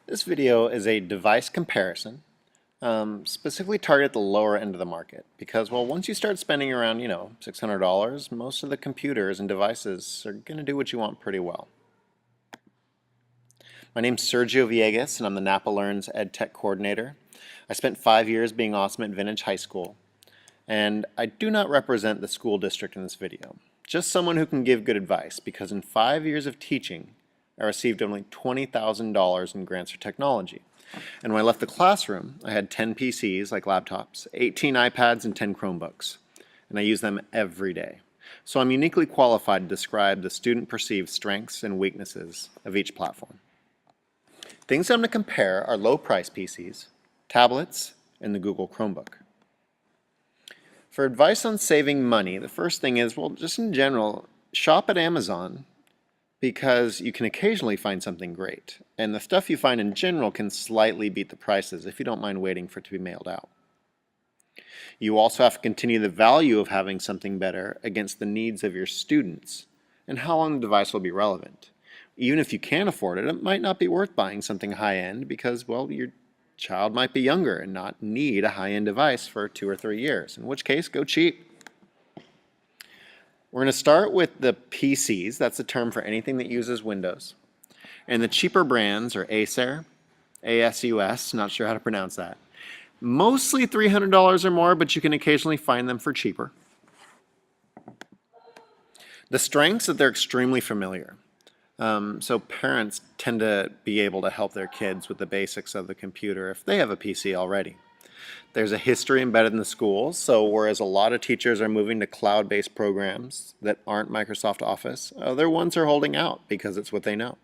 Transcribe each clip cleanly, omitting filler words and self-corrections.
This video is a device comparison, specifically targeted at the lower end of the market because, well, once you start spending around, $600, most of the computers and devices are going to do what you want pretty well. My name's Sergio Villegas, and I'm the Napa Learns EdTech Coordinator. I spent 5 years being awesome at Vintage High School, and I do not represent the school district in this video. Just someone who can give good advice, because in 5 years of teaching, I received only $20,000 in grants for technology. And when I left the classroom, I had 10 PCs, like laptops, 18 iPads, and 10 Chromebooks. And I use them every day. So I'm uniquely qualified to describe the student-perceived strengths and weaknesses of each platform. Things I'm going to compare are low-price PCs, tablets, and the Google Chromebook. For advice on saving money, the first thing is, well, just in general, shop at Amazon, because you can occasionally find something great, and the stuff you find in general can slightly beat the prices if you don't mind waiting for it to be mailed out. You also have to continue the value of having something better against the needs of your students and how long the device will be relevant. Even if you can afford it, it might not be worth buying something high-end because, well, your child might be younger and not need a high-end device for 2 or 3 years, in which case, go cheap. We're going to start with the PCs. That's the term for anything that uses Windows. And the cheaper brands are Acer, ASUS, not sure how to pronounce that. Mostly $300 or more, but you can occasionally find them for cheaper. The strengths that they're extremely familiar. So parents tend to be able to help their kids with the basics of the computer if they have a PC already. There's a history embedded in the schools, so whereas a lot of teachers are moving to cloud-based programs that aren't Microsoft Office, other ones are holding out because it's what they know.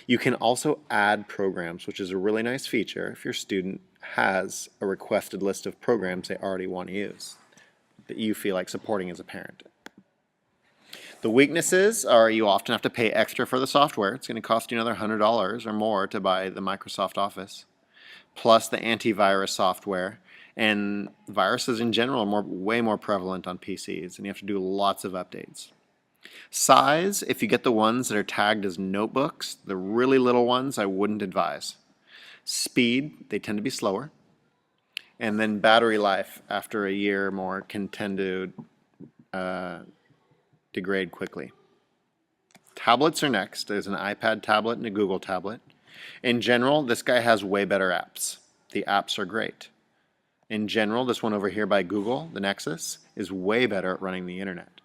You can also add programs, which is a really nice feature if your student has a requested list of programs they already want to use that you feel like supporting as a parent. The weaknesses are you often have to pay extra for the software. It's going to cost you another $100 or more to buy the Microsoft Office, plus the antivirus software, and viruses in general are way more prevalent on PCs, and you have to do lots of updates. Size, if you get the ones that are tagged as notebooks, the really little ones, I wouldn't advise. Speed, they tend to be slower. And then battery life, after a year or more, can tend to degrade quickly. Tablets are next. There's an iPad tablet and a Google tablet. In general, this guy has way better apps. The apps are great. In general, this one over here by Google, the Nexus, is way better at running the internet.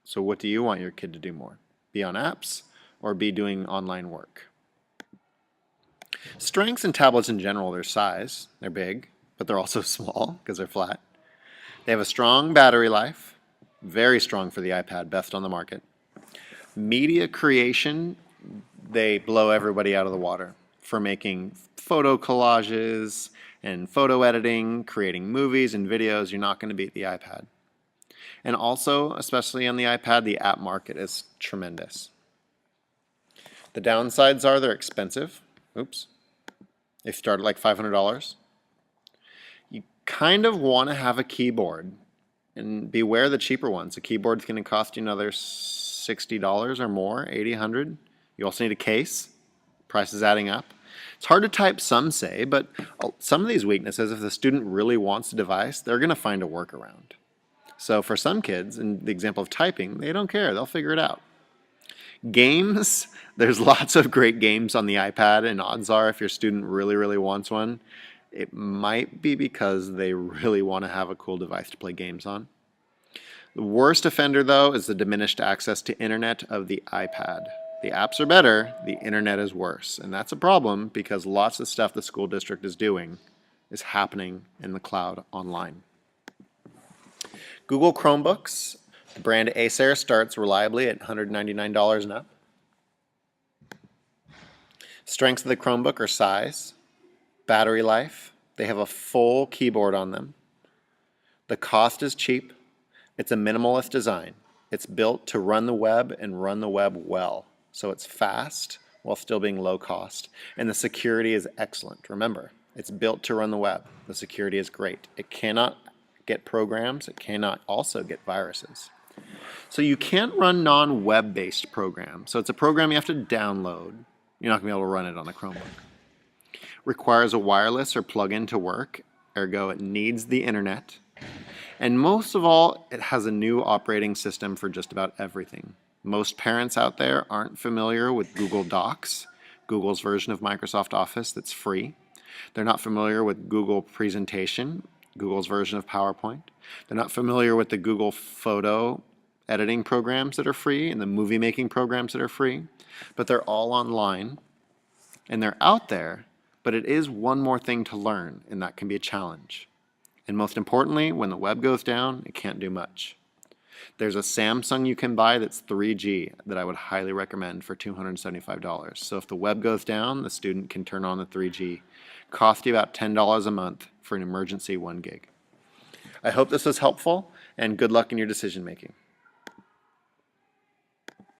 So what do you want your kid to do more? Be on apps or be doing online work? Strengths in tablets in general, their size. They're big, but they're also small because they're flat. They have a strong battery life, very strong for the iPad, best on the market. Media creation, they blow everybody out of the water for making photo collages and photo editing, creating movies and videos. You're not going to beat the iPad. And also, especially on the iPad, the app market is tremendous. The downsides are they're expensive. Oops. They start at like $500. You kind of want to have a keyboard, and beware the cheaper ones. A keyboard's going to cost you another $60 or more, $80, $100. You also need a case. Price is adding up. It's hard to type, some say, but some of these weaknesses, if the student really wants a device, they're going to find a workaround. So for some kids, in the example of typing, they don't care. They'll figure it out. Games, there's lots of great games on the iPad, and odds are if your student really, really wants one, it might be because they really want to have a cool device to play games on. The worst offender, though, is the diminished access to internet of the iPad. The apps are better, the internet is worse. And that's a problem because lots of stuff the school district is doing is happening in the cloud online. Google Chromebooks, the brand Acer, starts reliably at $199 and up. Strengths of the Chromebook are size, battery life. They have a full keyboard on them. The cost is cheap. It's a minimalist design. It's built to run the web and run the web well. So it's fast while still being low cost. And the security is excellent. Remember, it's built to run the web. The security is great. It cannot get programs. It cannot also get viruses. So you can't run non-web-based programs. So it's a program you have to download. You're not going to be able to run it on a Chromebook. Requires a wireless or plug-in to work, ergo it needs the internet. And most of all, it has a new operating system for just about everything. Most parents out there aren't familiar with Google Docs, Google's version of Microsoft Office that's free. They're not familiar with Google Presentation, Google's version of PowerPoint. They're not familiar with the Google Photo editing programs that are free and the movie making programs that are free, but they're all online and they're out there, but it is one more thing to learn, and that can be a challenge. And most importantly, when the web goes down, it can't do much. There's a Samsung you can buy that's 3G that I would highly recommend for $275. So if the web goes down, the student can turn on the 3G. Cost you about $10 a month for an emergency 1 gig. I hope this was helpful, and good luck in your decision making.